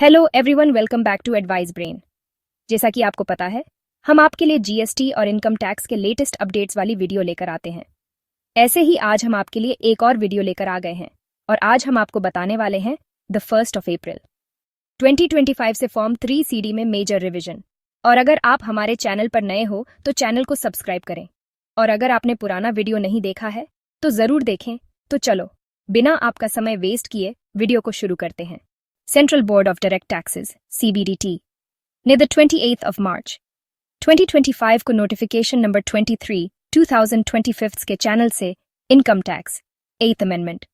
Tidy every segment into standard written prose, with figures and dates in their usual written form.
Hello everyone, welcome back to advice brain. जैसा कि आपको पता है, हम आपके लिए जीएसटी और इनकम टैक्स के लेटेस्ट अपडेट्स वाली वीडियो लेकर आते हैं। ऐसे ही आज हम आपके लिए एक और वीडियो लेकर आ गए हैं और आज हम आपको बताने वाले हैं द 1 अप्रैल 2025 से फॉर्म 3CD में मेजर रिवीजन। और अगर आप हमारे चैनल पर नए हो तो चैनल को सब्सक्राइब करें, और अगर आपने पुराना वीडियो नहीं देखा है तो जरूर देखें। तो चलो बिना आपका समय वेस्ट किए वीडियो को शुरू करते हैं। Central Board of Direct Taxes (CBDT) ने द 28 मार्च 2025 को नोटिफिकेशन नंबर 23 2025 के चैनल से इनकम टैक्स 8th अमेंडमेंट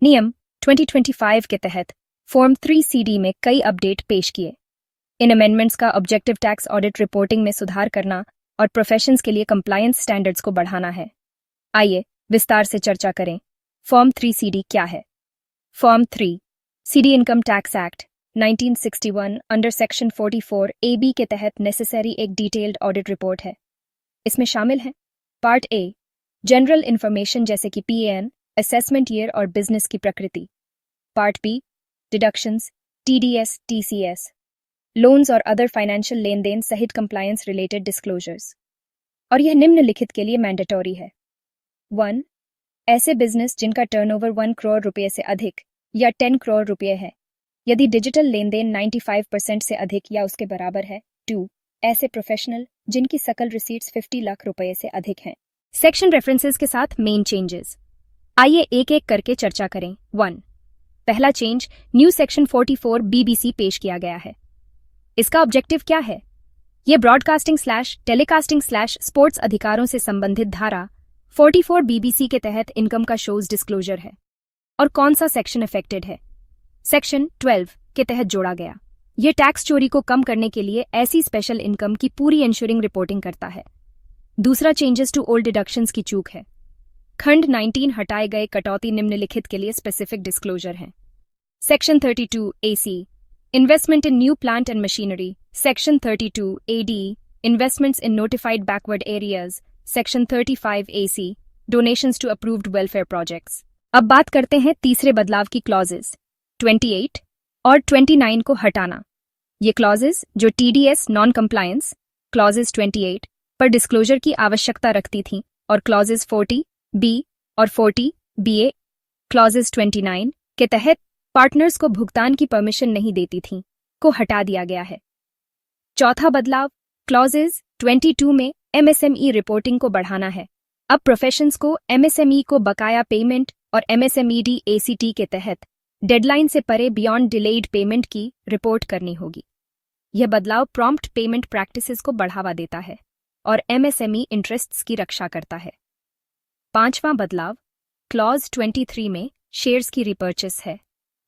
नियम 2025 के तहत फॉर्म 3CD में कई अपडेट पेश किए। इन अमेंडमेंट्स का ऑब्जेक्टिव टैक्स ऑडिट रिपोर्टिंग में सुधार करना और प्रोफेशंस के लिए कंप्लायंस स्टैंडर्ड्स को बढ़ाना है। आइए विस्तार से चर्चा करें। फॉर्म 3CD क्या है? Form 3CD income tax act 1961 under section 44 AB के तहत नेसेसरी एक डिटेल्ड ऑडिट रिपोर्ट है। इसमें शामिल हैं पार्ट ए, जनरल इंफॉर्मेशन जैसे कि PAN, असेसमेंट ईयर और बिजनेस की प्रकृति। Part B, deductions, TDS, TCS, loans और अदर फाइनेंशियल लेन देन सहित कंप्लायंस रिलेटेड डिस्क्लोजर्स। और यह निम्नलिखित के लिए मैंडेटरी है। 1. ऐसे बिजनेस जिनका टर्नओवर 1 करोड़ रुपये से अधिक या 10 करोड़ रुपये है, यदि डिजिटल लेन देन 95% से अधिक या उसके बराबर है। 2. ऐसे प्रोफेशनल जिनकी सकल रिसीट्स 50 लाख रुपये से अधिक हैं। सेक्शन रेफरेंसेस के साथ मेन चेंजेस। आइए एक एक करके चर्चा करें। 1. पहला चेंज, न्यू सेक्शन 44 BBC पेश किया गया है। इसका ऑब्जेक्टिव क्या है? यह ब्रॉडकास्टिंग/टेलीकास्टिंग/स्पोर्ट्स अधिकारों से संबंधित धारा 44 BBC के तहत इनकम का शोज डिस्क्लोजर है। और कौन सा सेक्शन इफेक्टेड है? सेक्शन 12 के तहत जोड़ा गया। यह टैक्स चोरी को कम करने के लिए ऐसी स्पेशल इनकम की पूरी इंश्योरिंग रिपोर्टिंग करता है। दूसरा चेंजेस टू ओल्ड डिडक्शंस की चूक है। खंड 19 हटाए गए कटौती निम्नलिखित के लिए स्पेसिफिक डिस्क्लोजर है। Section 32 AC, investment in new plant and machinery. Section 32 AD, investments in notified backward areas. Section 35 AC, donations to approved welfare projects. अब बात करते हैं तीसरे बदलाव की क्लॉजेस 28 और 29 को हटाना। ये क्लॉजेस जो TDS नॉन कंप्लायंस क्लॉजेस 28 पर डिस्क्लोजर की आवश्यकता रखती थीं और क्लॉजेस 40B और 40BA क्लॉजेस 29 के तहत पार्टनर्स को भुगतान की परमिशन नहीं देती थीं को हटा दिया गया है। चौथा बदलाव, क्लॉजेस 22 में MSME रिपोर्टिंग को बढ़ाना है। अब प्रोफेशंस को MSME को बकाया पेमेंट और MSMED ACT के तहत डेडलाइन से परे बियॉन्ड डिलेड पेमेंट की रिपोर्ट करनी होगी। यह बदलाव प्रॉम्प्ट पेमेंट प्रैक्टिसेस को बढ़ावा देता है और MSME इंटरेस्ट्स की रक्षा करता है। पांचवां बदलाव, क्लॉज 23 में शेयर्स की रिपर्चेस है।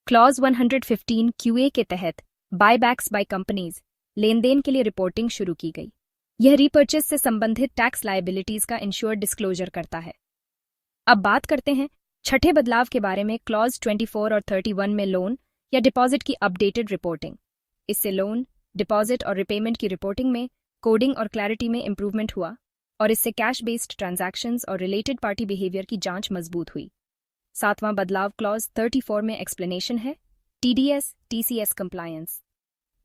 क्लॉज 115 QA के तहत बायबैक्स बाय कंपनीज लेन देन के लिए रिपोर्टिंग शुरू की गई। यह रिपर्चेस से संबंधित टैक्स लायबिलिटीज का इंश्योर्ड डिस्क्लोजर करता है। अब बात करते हैं छठे बदलाव के बारे में। क्लॉज 24 और 31 में लोन या डिपॉजिट की अपडेटेड रिपोर्टिंग। इससे लोन, डिपॉजिट और रिपेमेंट की रिपोर्टिंग में कोडिंग और क्लैरिटी में इंप्रूवमेंट हुआ और इससे कैश बेस्ड ट्रांजैक्शंस और रिलेटेड पार्टी बिहेवियर की जांच मजबूत हुई। सातवां बदलाव, क्लॉज 34 में एक्सप्लेनेशन है TDS TCS कंप्लायंस।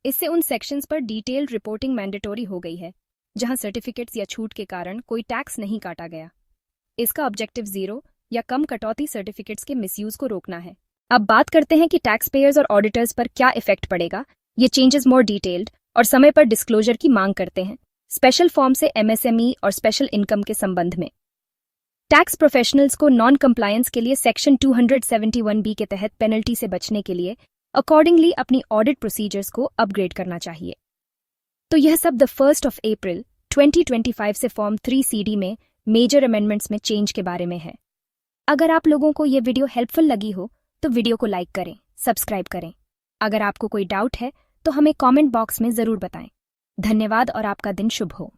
इससे उन सेक्शंस पर डिटेल्ड रिपोर्टिंग मैंडेटरी हो गई है जहां सर्टिफिकेट्स या छूट के कारण कोई टैक्स नहीं काटा गया। इसका ऑब्जेक्टिव 0 या कम कटौती सर्टिफिकेट्स के मिसयूज को रोकना है। अब बात करते हैं कि टैक्स पेयर्स और ऑडिटर्स पर क्या इफेक्ट पड़ेगा। ये चेंजेस मोर डिटेल्ड और समय पर डिस्क्लोजर की मांग करते हैं। स्पेशल फॉर्म से MSME और स्पेशल इनकम के संबंध में टैक्स प्रोफेशनल्स को नॉन कंप्लायंस के लिए सेक्शन 271B के तहत पेनल्टी से बचने के लिए अकॉर्डिंगली अपनी ऑडिट प्रोसीजर्स को अपग्रेड करना चाहिए। तो यह सब द 1 अप्रैल 2025 से फॉर्म 3CD में मेजर अमेंडमेंट्स में चेंज के बारे में है। अगर आप लोगों को यह वीडियो हेल्पफुल लगी हो तो वीडियो को लाइक करें, सब्सक्राइब करें। अगर आपको कोई डाउट है तो हमें कमेंट बॉक्स में जरूर बताएं। धन्यवाद और आपका दिन शुभ हो।